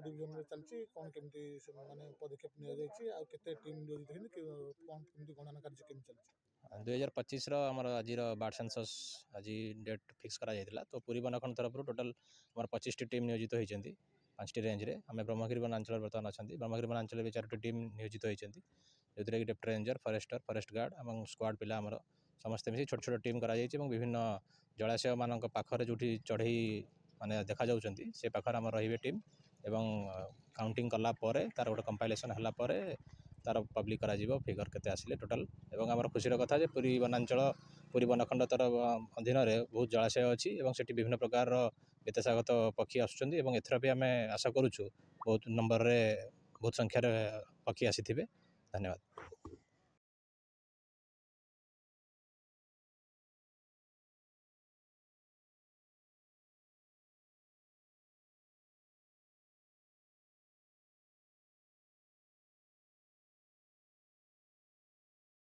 Division में चलती कौन केमती माने पदक्षेप निया जायछि आ केते टीम नियोजित हेन कौन केमती गणना कार्य केमती चलछि 2025 आमर आज बार्ड सेंसस आज डेट फिक्स करा जायतिला तो पुरी बनखंड तरफ टोटल आम 25 टीम नियोजित होती 5टी रेंज रे आम ब्रह्मगिरी वनांचल बर्तमान अच्छा ब्रह्मगिरी वनांचल भी 4टी टीम नियोजित होती जो कि डेप्टी रेंजर फॉरेस्ट गार्ड और स्क्वाड पिला आमर समस्ते मिसी छोट छोट टीम कराई विभिन्न जलाशय मान पाखरे जो चढ़ई माने देखा जाउछंती से पाखर आम रही टीम एवं काउंटिंग कला परे तार गोटे कंपाइलेसन हला परे तार पब्लिक करा जीवो फिगर केते आसिले टोटल एवं आमर खुशीर कथा जे पुरी वनांचल पुरी वनखंड तर अधीन में बहुत जलाशय अच्छी और सेठी विभिन्न प्रकार बेतसागत पक्षी आसुचंदी एवं एथर भी आम आशा करूछु बहुत नंबर रे बहुत संख्यार पक्षी आसी धन्यवाद।